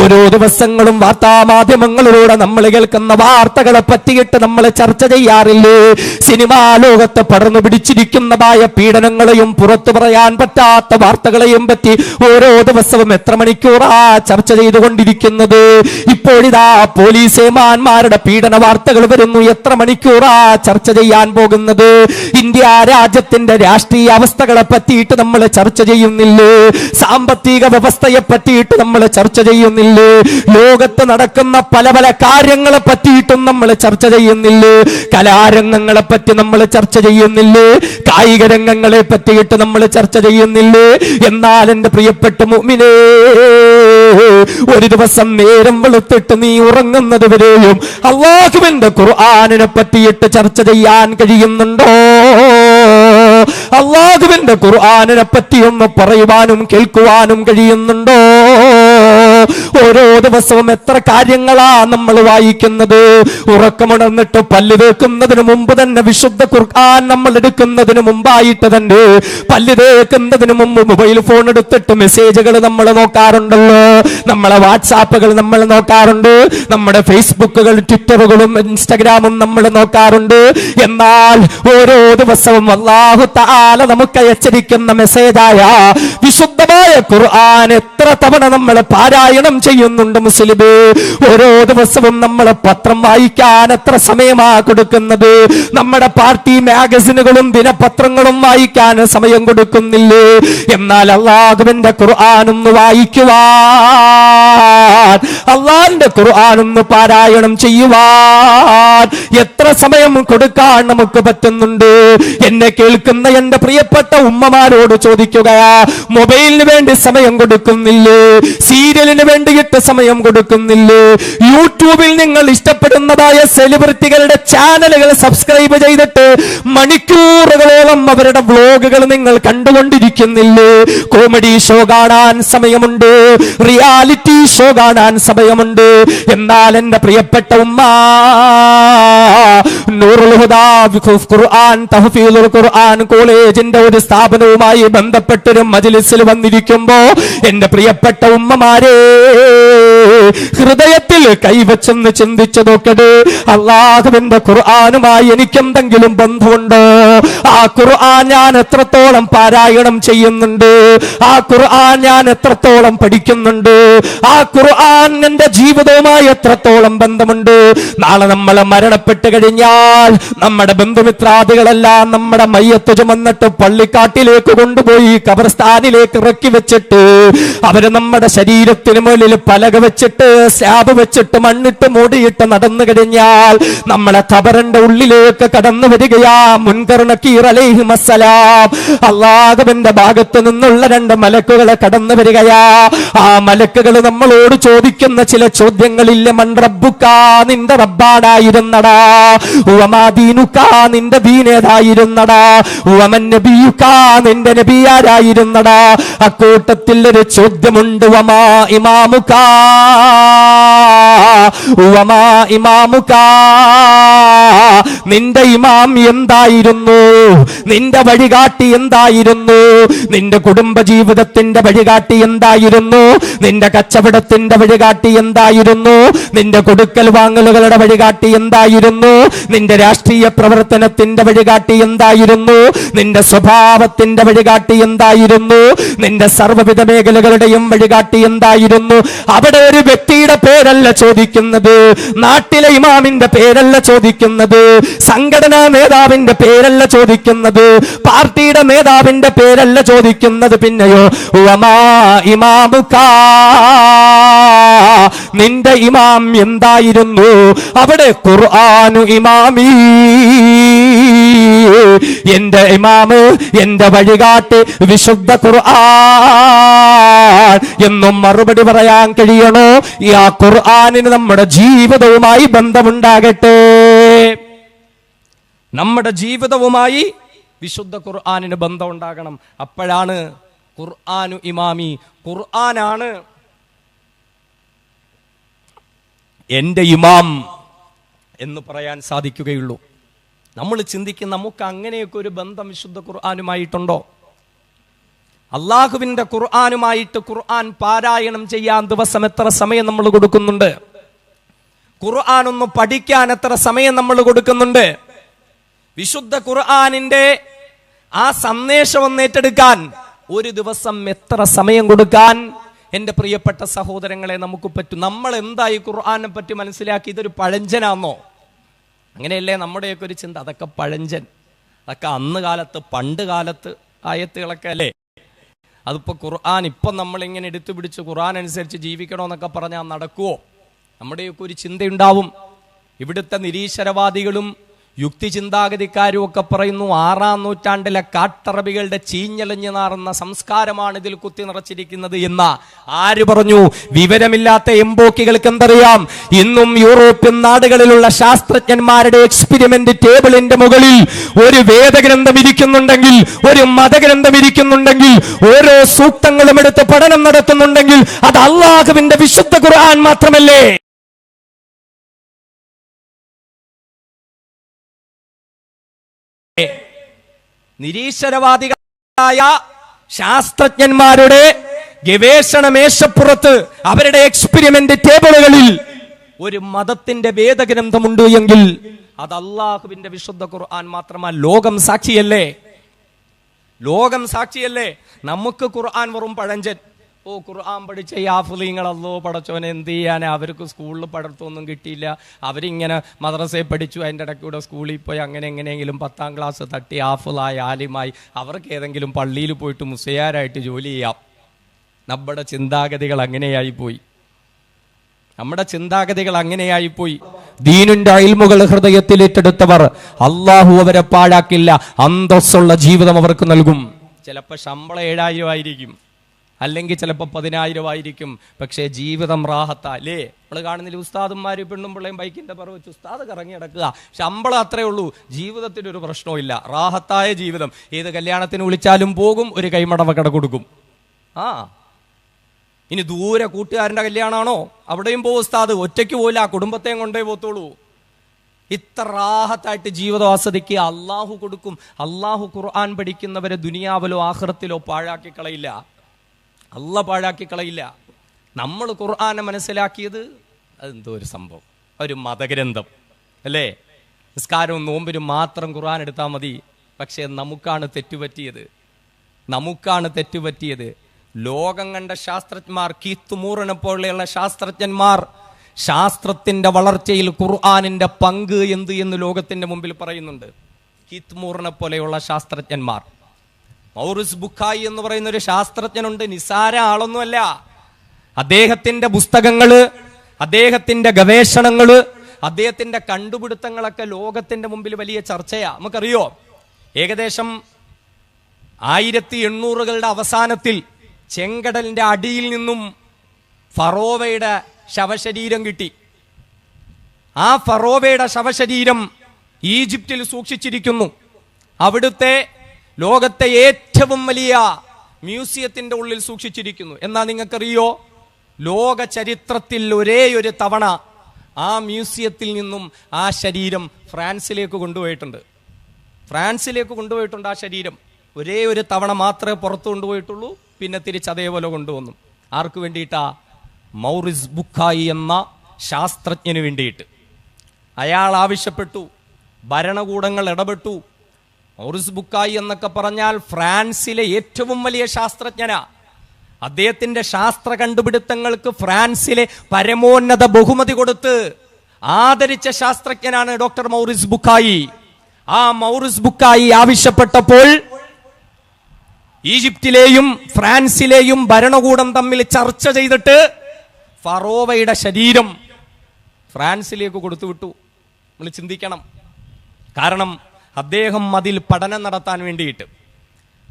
ഓരോ ദിവസങ്ങളും വാർത്താമാധ്യമങ്ങളിലൂടെ നമ്മൾ കേൾക്കുന്ന വാർത്തകളെ പറ്റിയിട്ട് നമ്മൾ ചർച്ച ചെയ്യാറില്ലേ? സിനിമാ ലോകത്ത് പടർന്നു പിടിച്ചിരിക്കുന്നതായ പീഡനങ്ങളെയും പുറത്തു പറയാൻ പറ്റാത്ത വാർത്തകളെയും പറ്റി ഓരോ ദിവസവും എത്ര മണിക്കൂറാ ചർച്ച ചെയ്തുകൊണ്ടിരിക്കുന്നത്? ഇപ്പോഴിതാ പോലീസ് ഏമാന്മാരുടെ പീഡന വാർത്തകൾ വരുന്നു. എത്ര മണിക്കൂറാ ചർച്ച ചെയ്യാൻ പോകുന്നത്? ഇന്ത്യ രാജ്യത്തിന്റെ രാഷ്ട്രീയ അവസ്ഥകളെ പറ്റിയിട്ട് നമ്മൾ ചർച്ച ചെയ്യുന്നില്ലേ? സാമ്പത്തിക വ്യവസ്ഥയെ പറ്റിയിട്ട് നമ്മൾ ചർച്ച ചെയ്യുന്നില്ലേ? ലോകത്ത് നടക്കുന്ന പല കാര്യങ്ങളെ പറ്റിയിട്ടും നമ്മൾ ചർച്ച ചെയ്യുന്നില്ലേ? കലാരംഗങ്ങളെ പറ്റി നമ്മൾ ചർച്ച ചെയ്യുന്നില്ലേ? കായിക രംഗങ്ങളെ പറ്റിയിട്ട് നമ്മൾ ചർച്ച ചെയ്യുന്നില്ലേ? എന്നാൽ എന്റെ പ്രിയപ്പെട്ട മുഅ്മിനേ, ഒരു ദിവസം നേരം വെളുത്തിട്ട് നീ ഉറങ്ങുന്നത് വരെയും അല്ലാഹുവിന്റെ ഖുർആനിനെ പറ്റിയിട്ട് ചർച്ച ചെയ്യാൻ കഴിയുന്നുണ്ടോ? അല്ലാഹുവിന്റെ ഖുർആനിനെ പറ്റി ഒന്ന് പറയുവാനും കേൾക്കുവാനും കഴിയുന്നുണ്ടോ? ഓരോ ദിവസവും എത്ര കാര്യങ്ങളാ നമ്മൾ വായിക്കുന്നത്? ഉറക്കമുണർന്നിട്ട് പല്ല് തേക്കുന്നതിന് മുമ്പ് തന്നെ വിശുദ്ധ ഖുർആൻ നമ്മൾ എടുക്കുന്നതിന് മുമ്പായിട്ട് തന്നെ പല്ല് തേക്കുന്നതിന് മുമ്പ് മൊബൈൽ ഫോൺ എടുത്തിട്ട് മെസ്സേജുകൾ നമ്മൾ നോക്കാറുണ്ടല്ലോ. നമ്മളെ വാട്സാപ്പുകൾ നമ്മൾ നോക്കാറുണ്ട്, നമ്മുടെ ഫേസ്ബുക്കുകൾ, ട്വിറ്ററുകളും ഇൻസ്റ്റഗ്രാമും നമ്മൾ നോക്കാറുണ്ട്. എന്നാൽ ഓരോ ദിവസവും അല്ലാഹു തആല നമുക്ക് അയച്ചിരിക്കുന്ന മെസ്സേജായ വിശുദ്ധമായ ഖുർആൻ എത്ര തവണ നമ്മൾ പാരായണം ചെയ്യുന്നുണ്ട് മുസ്ലിമേ? ഓരോ ദിവസവും നമ്മൾ പത്രം വായിക്കാൻ എത്ര സമയമാ കൊടുക്കുന്നത്? നമ്മുടെ പാർട്ടി മാഗസിനുകളും ദിനപത്രങ്ങളും വായിക്കാൻ സമയം കൊടുക്കുന്നില്ലേ? എന്നാൽ അല്ലാഹുവിന്റെ ഖുർആൻ ഒന്ന് വായിക്കുവാൻ, അല്ലാഹുവിന്റെ ഖുർആൻ ഒന്ന് പാരായണം ചെയ്യുവാൻ എത്ര സമയം കൊടുക്കാൻ നമുക്ക് പറ്റുന്നുണ്ട്? എന്നെ കേൾക്കുന്ന എന്റെ പ്രിയപ്പെട്ട ഉമ്മമാരോട് ചോദിക്കുകയാ, മൊബൈലിന് വേണ്ടി സമയം കൊടുക്കുന്നില്ലേ? സീരിയലിന് വേണ്ടിയിട്ട് സമയം കൊടുക്കുന്നില്ലേ? യൂട്യൂബിൽ നിങ്ങൾ ഇഷ്ടപ്പെടുന്നതായ സെലിബ്രിറ്റികളുടെ ചാനലുകൾ സബ്സ്ക്രൈബ് ചെയ്തിട്ട് മണിക്കൂറുകളോളം അവരുടെ വ്ലോഗുകൾ നിങ്ങൾ കണ്ടുകൊണ്ടിരിക്കുന്നില്ലേ? കോമഡി ഷോ കാണാൻ സമയമുണ്ട്, റിയാലിറ്റി ഷോ കാണാൻ സമയമുണ്ട്. എന്നാൽ എന്റെ പ്രിയപ്പെട്ട ഉമ്മ, നൂറുൽ ഹുദാ ഖുർആൻ തഹ്ഫീദുൽ ഖുർആൻ കോളേജിന്റെ ഒരു സ്ഥാപനവുമായി ബന്ധപ്പെട്ടൊരു മജ്ലിസിൽ വന്നിരിക്കുമ്പോ എന്റെ പ്രിയപ്പെട്ട ഉമ്മമാരെ, ഹൃദയത്തിൽ കൈവച്ചെന്ന് ചിന്തിച്ചു നോക്കട്ടെ, അല്ലാഹുവിന്റെ ഖുർആനുമായി എനിക്കെന്തെങ്കിലും ബന്ധമുണ്ടോ? ആ ഖുർആൻ ഞാൻ എത്രത്തോളം പാരായണം ചെയ്യുന്നുണ്ട്? ആ ഖുർആൻ ഞാൻ എത്രത്തോളം പഠിക്കുന്നുണ്ട്? ആ ഖുർആൻ എന്റെ ജീവിതവുമായി എത്രത്തോളം ബന്ധമുണ്ട്? നാളെ നമ്മൾ മരണപ്പെട്ട് കഴിഞ്ഞാൽ നമ്മുടെ ബന്ധുമിത്രാദികളെല്ലാം നമ്മുടെ മയ്യത്ത് ചുമന്നിട്ട് പള്ളിക്കാട്ടിലേക്ക് കൊണ്ടുപോയി ഖബർസ്ഥാനിലേക്ക് ഇറക്കി വെച്ചിട്ട് അവര് നമ്മുടെ ശരീരത്തിന് മുകളിൽ പലക വെച്ചിട്ട് സ്ലാബ് വെച്ചിട്ട് മണ്ണിട്ട് മൂടിയിട്ട് നടന്നു കഴിഞ്ഞാൽ നമ്മളെ ഖബറിന്റെ ഉള്ളിലേക്ക് കടന്നു വരികയാ മുൻകർ നക്കീർ അലൈഹിമസ്സലാം. അല്ലാഹുവിന്റെ ഭാഗത്ത് നിന്നുള്ള 2 മലക്കുകളെ കടന്നു വരികയാ. ആ മലക്കുകൾ നമ്മളോട് ചോദിക്കുന്ന ചില ചോദ്യങ്ങളില്ല. മൻ റബ്ബുക, നിന്റെ റബ്ബാണായിരുന്നടാ. വമാ ദീനുക, നിന്റെ ദീനേതായിരുന്നടാ. വമൻ നബിയുക, നിന്റെ നബിയാരായിരുന്നടാ. അക്കൂട്ടത്തിൽ ഒരു ചോദ്യമുണ്ട്, വമാ ഇമാമുക, വമാ ഇമാമുക, നിന്റെ ഇമാം എന്തായിരുന്നു? നിന്റെ വഴികാട്ടി എന്തായിരുന്നു? നിന്റെ കുടുംബ ജീവിതത്തിന്റെ വഴികാട്ടി എന്തായിരുന്നു? നിന്റെ കച്ചവടത്തിന്റെ വഴികാട്ടി എന്തായിരുന്നു? നിന്റെ കൊടുക്കൽ വാങ്ങലുകളുടെ വഴികാട്ടി എന്തായിരുന്നു? നിന്റെ രാഷ്ട്രീയ പ്രവർത്തനത്തിന്റെ വഴികാട്ടി എന്തായിരുന്നു? നിന്റെ സ്വഭാവത്തിന്റെ വഴികാട്ടി എന്തായിരുന്നു? നിന്റെ സർവ്വവിധ മേഖലകളുടെയും വഴികാട്ടി എന്തായിരുന്നു? അവിടെ ഒരു വ്യക്തിയുടെ പേരല്ല ചോദിക്കുന്നത്, നാട്ടിലെ ഇമാമിന്റെ പേരല്ല ചോദിക്കുന്നത്, സംഘടനാ നേതാവിന്റെ പേരല്ല ചോദിക്കുന്നത്, പാർട്ടിയുടെ നേതാവിന്റെ പേരല്ല ചോദിക്കുന്നത്. പിന്നെയോ വമാ ഇമാമുക, നിന്റെ ഇമാം എന്തായിരുന്നു? അവിടെ ഖുർആനു ഇമാമി, എന്റെ ഇമാമ്, എന്റെ വഴികാട്ടി വിശുദ്ധ ഖുർആൻ എന്നും മറുപടി പറയാൻ കഴിയണോ? ഈ ആ ഖുർആനിന് നമ്മുടെ ജീവിതവുമായി ബന്ധമുണ്ടാകട്ടെ. നമ്മുടെ ജീവിതവുമായി വിശുദ്ധ ഖുർആനിന് ബന്ധമുണ്ടാകണം. അപ്പോഴാണ് ഖുർആനു ഇമാമി, ഖുർആനാണ് എന്റെ ഇമാം എന്ന് പറയാൻ സാധിക്കുകയുള്ളൂ. നമ്മൾ ചിന്തിക്കും, നമുക്ക് അങ്ങനെയൊക്കെ ഒരു ബന്ധം വിശുദ്ധ ഖുർആനുമായിട്ടുണ്ടോ? അള്ളാഹുവിന്റെ ഖുർആനുമായിട്ട് ഖുർആൻ പാരായണം ചെയ്യാൻ ദിവസം എത്ര സമയം നമ്മൾ കൊടുക്കുന്നുണ്ട്? ഖുർആൻ ഒന്ന് പഠിക്കാൻ എത്ര സമയം നമ്മൾ കൊടുക്കുന്നുണ്ട്? വിശുദ്ധ ഖുർആനിന്റെ ആ സന്ദേശം ഒന്ന് ഏറ്റെടുക്കാൻ ഒരു ദിവസം എത്ര സമയം കൊടുക്കാൻ എന്റെ പ്രിയപ്പെട്ട സഹോദരങ്ങളെ നമുക്ക് പറ്റും? നമ്മൾ എന്തായി ഖുർആനെ പറ്റി മനസ്സിലാക്കി? ഇതൊരു പഴഞ്ചനാന്നോ? അങ്ങനെയല്ലേ നമ്മുടെയൊക്കെ ഒരു ചിന്ത. അതൊക്കെ പഴഞ്ചൻ, അതൊക്കെ അന്ന് കാലത്ത് പണ്ട് കാലത്ത് ആയത്തുകളൊക്കെ അല്ലേ. അതിപ്പോ ഖുർആൻ ഇപ്പം നമ്മളിങ്ങനെ എടുത്തു പിടിച്ച് ഖുർആൻ അനുസരിച്ച് ജീവിക്കണമെന്നൊക്കെ പറഞ്ഞാൽ നടക്കുവോ? നമ്മുടെയൊക്കെ ഒരു ചിന്തയുണ്ടാവും. ഇവിടുത്തെ നിരീശ്വരവാദികളും യുക്തി ചിന്താഗതിക്കാരും ഒക്കെ പറയുന്നു 6-ാം നൂറ്റാണ്ടിലെ കാട്ടറബികളുടെ ചീഞ്ഞലഞ്ഞു നാറുന്ന സംസ്കാരമാണ് ഇതിൽ കുത്തി നിറച്ചിരിക്കുന്നത് എന്ന്. ആര് പറഞ്ഞു? വിവരമില്ലാത്ത എംബോക്കികൾക്ക് എന്തറിയാം? ഇന്നും യൂറോപ്യൻ നാടുകളിലുള്ള ശാസ്ത്രജ്ഞന്മാരുടെ എക്സ്പെരിമെന്റ് ടേബിളിന്റെ മുകളിൽ ഒരു വേദഗ്രന്ഥം ഇരിക്കുന്നുണ്ടെങ്കിൽ, ഒരു മതഗ്രന്ഥം ഇരിക്കുന്നുണ്ടെങ്കിൽ, ഓരോ സൂക്തങ്ങളും എടുത്ത് പഠനം നടത്തുന്നുണ്ടെങ്കിൽ അത് അല്ലാഹുവിന്റെ വിശുദ്ധ ഖുർആൻ മാത്രമല്ലേ? നിരീശ്വരവാദികളായ ശാസ്ത്രജ്ഞന്മാരുടെ ഗവേഷണ മേശപ്പുറത്ത് അവരുടെ എക്സ്പെരിമെന്റ് ടേബിളുകളിൽ ഒരു മതത്തിന്റെ വേദഗ്രന്ഥമുണ്ട് എങ്കിൽ അത് അല്ലാഹുവിന്റെ വിശുദ്ധ ഖുർആൻ മാത്രമല്ല. ലോകം സാക്ഷിയല്ലേ. ലോകം സാക്ഷിയല്ലേ. നമുക്ക് ഖുർആൻ വെറും പഴഞ്ചൻ. ഖുർആൻ പഠിച്ച ഈ ഹാഫിളീങ്ങളല്ലോ പടച്ചോനെ എന്ത് ചെയ്യാനാ, അവർക്ക് സ്കൂളിൽ പഠിത്തമൊന്നും കിട്ടിയില്ല, അവരിങ്ങനെ മദ്രസയിൽ പഠിച്ചു, അതിൻ്റെ ഇടയ്ക്കൂടെ സ്കൂളിൽ പോയി അങ്ങനെ എങ്ങനെയെങ്കിലും 10ാം ക്ലാസ് തട്ടി ഹാഫിളായി ആലിമായി അവർക്ക് ഏതെങ്കിലും പള്ളിയിൽ പോയിട്ട് മുസ്ലിയാരായിട്ട് ജോലി ചെയ്യാം. നമ്മുടെ ചിന്താഗതികൾ അങ്ങനെയായിപ്പോയി. ദീനിന്റെ ഇൽമുകൾ ഹൃദയത്തിൽ ഏറ്റെടുത്തവർ അള്ളാഹു അവരെ പാഴാക്കില്ല, അന്തസ്സുള്ള ജീവിതം അവർക്ക് നൽകും. ചിലപ്പോൾ ശമ്പളം 7,000 ആയിരിക്കും, അല്ലെങ്കിൽ ചിലപ്പോൾ 10,000 ആയിരിക്കും, പക്ഷേ ജീവിതം റാഹത്താ അല്ലേ. നമ്മൾ കാണുന്നില്ല ഉസ്താദന്മാർ പെണ്ണും പിള്ളയും ബൈക്കിന്റെ പുറകെ വെച്ച് ഉസ്താദ് കറങ്ങി കിടക്കുക, ശമ്പളം അത്രേ ഉള്ളൂ, ജീവിതത്തിന് ഒരു പ്രശ്നവും ഇല്ല, റാഹത്തായ ജീവിതം. ഏത് കല്യാണത്തിന് വിളിച്ചാലും പോകും, ഒരു കൈമടവ കട കൊടുക്കും. ഇനി ദൂരെ കൂട്ടുകാരൻ്റെ കല്യാണമാണോ, അവിടെയും പോകും ഉസ്താദ്, ഒറ്റയ്ക്ക് പോയില്ല, കുടുംബത്തെയും കൊണ്ടേ പോത്തുള്ളൂ. ഇത്ര റാഹത്തായിട്ട് ജീവിതം ആസ്വദിക്കുക അള്ളാഹു കൊടുക്കും. അള്ളാഹു ഖുർആൻ പഠിക്കുന്നവരെ ദുനിയാവിലോ ആഖിറത്തിലോ പാഴാക്കി കളയില്ല, അള്ളാഹ് പാഴാക്കി കളയില്ല. നമ്മൾ ഖുർആനെ മനസ്സിലാക്കിയത് അതെന്തോ ഒരു സംഭവം, ഒരു മതഗ്രന്ഥം അല്ലേ. നിസ്കാരവും നോമ്പിനും മാത്രം ഖുർആൻ എടുത്താൽ മതി. പക്ഷേ നമുക്കാണ് തെറ്റുപറ്റിയത്. ലോകം കണ്ട ശാസ്ത്രജ്ഞന്മാർ, കീത്ത് മൂറിനെ പോലെയുള്ള ശാസ്ത്രജ്ഞന്മാർ ശാസ്ത്രത്തിന്റെ വളർച്ചയിൽ ഖുർആനിന്റെ പങ്ക് എന്ത് എന്ന് ലോകത്തിന്റെ മുമ്പിൽ പറയുന്നുണ്ട്. കീത്ത് മൂറിനെ പോലെയുള്ള ശാസ്ത്രജ്ഞന്മാർ. മൗറിസ് ബുഖായി എന്ന് പറയുന്ന ഒരു ശാസ്ത്രജ്ഞനുണ്ട്, നിസാര ആളൊന്നുമല്ല. അദ്ദേഹത്തിന്റെ പുസ്തകങ്ങള്, അദ്ദേഹത്തിന്റെ ഗവേഷണങ്ങള്, അദ്ദേഹത്തിന്റെ കണ്ടുപിടുത്തങ്ങളൊക്കെ ലോകത്തിന്റെ മുമ്പിൽ വലിയ ചർച്ചയാ. നമുക്കറിയോ, ഏകദേശം 1800കളുടെ അവസാനത്തിൽ ചെങ്കടലിന്റെ അടിയിൽ നിന്നും ഫറോവയുടെ ശവശരീരം കിട്ടി. ആ ഫറോവയുടെ ശവശരീരം ഈജിപ്തിൽ സൂക്ഷിച്ചിരിക്കുന്നു. അവിടുത്തെ ലോകത്തെ ഏറ്റവും വലിയ മ്യൂസിയത്തിന്റെ ഉള്ളിൽ സൂക്ഷിച്ചിരിക്കുന്നു. എന്നാൽ നിങ്ങൾക്കറിയോ, ലോക ചരിത്രത്തിൽ ഒരേ ഒരു തവണ ആ മ്യൂസിയത്തിൽ നിന്നും ആ ശരീരം ഫ്രാൻസിലേക്ക് കൊണ്ടുപോയിട്ടുണ്ട്. ആ ശരീരം ഒരേ ഒരു തവണ മാത്രമേ പുറത്തു കൊണ്ടുപോയിട്ടുള്ളൂ, പിന്നെ തിരിച്ച് അതേപോലെ കൊണ്ടുവന്നു. ആർക്ക് വേണ്ടിയിട്ടാ? മൗറിസ് ബുഖായി എന്ന ശാസ്ത്രജ്ഞന് വേണ്ടിയിട്ട്. അയാൾ ആവശ്യപ്പെട്ടു, ഭരണകൂടങ്ങൾ ഇടപെട്ടു. മൗറിസ് ബുഖായി എന്നൊക്കെ പറഞ്ഞാൽ ഫ്രാൻസിലെ ഏറ്റവും വലിയ ശാസ്ത്രജ്ഞനാ. അദ്ദേഹത്തിന്റെ ശാസ്ത്ര കണ്ടുപിടുത്തങ്ങൾക്ക് ഫ്രാൻസിലെ പരമോന്നത ബഹുമതി കൊടുത്ത് ആദരിച്ച ശാസ്ത്രജ്ഞനാണ് ഡോക്ടർ മൗറിസ് ബുഖായി. ആ മൗറിസ് ബുഖായി ആവശ്യപ്പെട്ടപ്പോൾ ഈജിപ്തിലെയും ഫ്രാൻസിലെയും ഭരണകൂടം തമ്മിൽ ചർച്ച ചെയ്തിട്ട് ഫറോവയുടെ ശരീരം ഫ്രാൻസിലേക്ക് കൊടുത്തുവിട്ടു. നമ്മൾ ചിന്തിക്കണം. കാരണം അദ്ദേഹം അതിൽ പഠനം നടത്താൻ വേണ്ടിയിട്ട്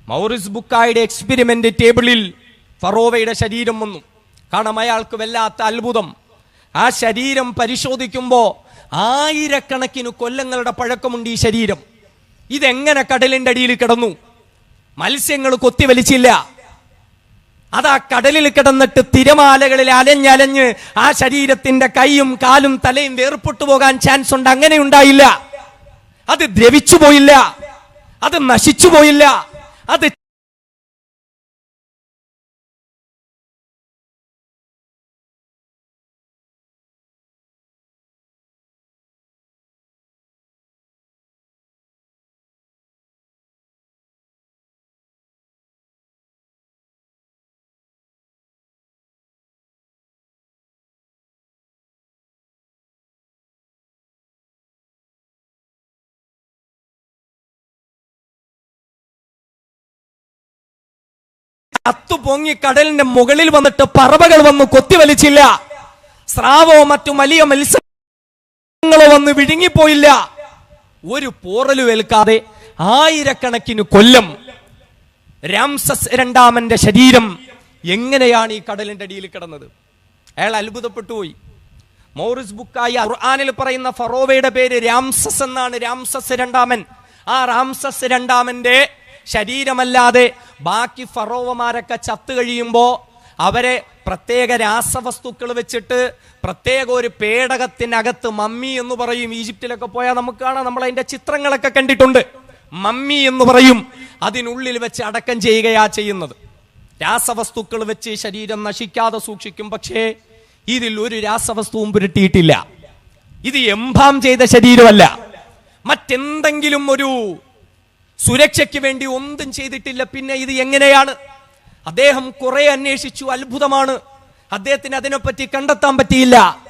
മൗറിസ് ബുഖായിയുടെ എക്സ്പെരിമെന്റ് ടേബിളിൽ ഫറോവയുടെ ശരീരം വന്നു. കാരണം അയാൾക്ക് വല്ലാത്ത അത്ഭുതം. ആ ശരീരം പരിശോധിക്കുമ്പോൾ 1000കണക്കിന് കൊല്ലങ്ങളുടെ പഴക്കമുണ്ട് ഈ ശരീരം. ഇതെങ്ങനെ കടലിന്റെ അടിയിൽ കിടന്നു? മത്സ്യങ്ങൾ കൊത്തിവലിച്ചില്ല. അതാ കടലിൽ കിടന്നിട്ട് തിരമാലകളിൽ അലഞ്ഞ് ആ ശരീരത്തിന്റെ കൈയും കാലും തലയും വേർപെട്ടു പോകാൻ ചാൻസ് ഉണ്ട്. അങ്ങനെ ഉണ്ടായില്ല. അത് ദ്രവിച്ചു പോയില്ല, അത് നശിച്ചു പോയില്ല, അത് പൊങ്ങി കടലിന്റെ മുകളിൽ വന്നിട്ട് പറവകൾ വന്ന് കൊത്തിവലിച്ചില്ല. സ്രാവോ മറ്റു വലിയ മത്സ്യങ്ങളോ വന്ന് വിഴുങ്ങിപ്പോയില്ല. ഒരു പോറലും ഏൽക്കാതെ 1000കണക്കിന് കൊല്ലം രാംസസ് രണ്ടാമന്റെ ശരീരം എങ്ങനെയാണ് ഈ കടലിന്റെ അടിയിൽ കിടന്നത്? അയാൾ അത്ഭുതപ്പെട്ടു പോയി. മൗറിസ് ബുഖായി ഖുർആനിൽ പറയുന്ന ഫറോവയുടെ പേര് രാംസസ് എന്നാണ്. രാംസസ് രണ്ടാമൻ. ആ രാംസസ് രണ്ടാമന്റെ ശരീരമല്ലാതെ ബാക്കി ഫറോവമാരൊക്കെ ചത്തു കഴിയുമ്പോൾ അവരെ പ്രത്യേക രാസവസ്തുക്കൾ വെച്ചിട്ട് പ്രത്യേക ഒരു പേടകത്തിനകത്ത് മമ്മി എന്ന് പറയും. ഈജിപ്തിലൊക്കെ പോയാൽ നമുക്ക് കാണാം, നമ്മൾ അതിന്റെ ചിത്രങ്ങളൊക്കെ കണ്ടിട്ടുണ്ട്. മമ്മി എന്ന് പറയും. അതിനുള്ളിൽ വെച്ച് അടക്കം ചെയ്യുകയാ ചെയ്യുന്നത്. രാസവസ്തുക്കൾ വെച്ച് ശരീരം നശിക്കാതെ സൂക്ഷിക്കും. പക്ഷേ ഇതിൽ ഒരു രാസവസ്തുവും പുരട്ടിയിട്ടില്ല. ഇത് എംബാം ചെയ്ത ശരീരമല്ല, മറ്റെന്തെങ്കിലും ഒരു സുരക്ഷയ്ക്ക് വേണ്ടി ഒന്നും ചെയ്തിട്ടില്ല. പിന്നെ ഇത് എങ്ങനെയാണ്? അദ്ദേഹം കുറെ അന്വേഷിച്ചു, അത്ഭുതമാണ്. അദ്ദേഹത്തിന് അതിനെപ്പറ്റി കണ്ടെത്താൻ പറ്റിയില്ല.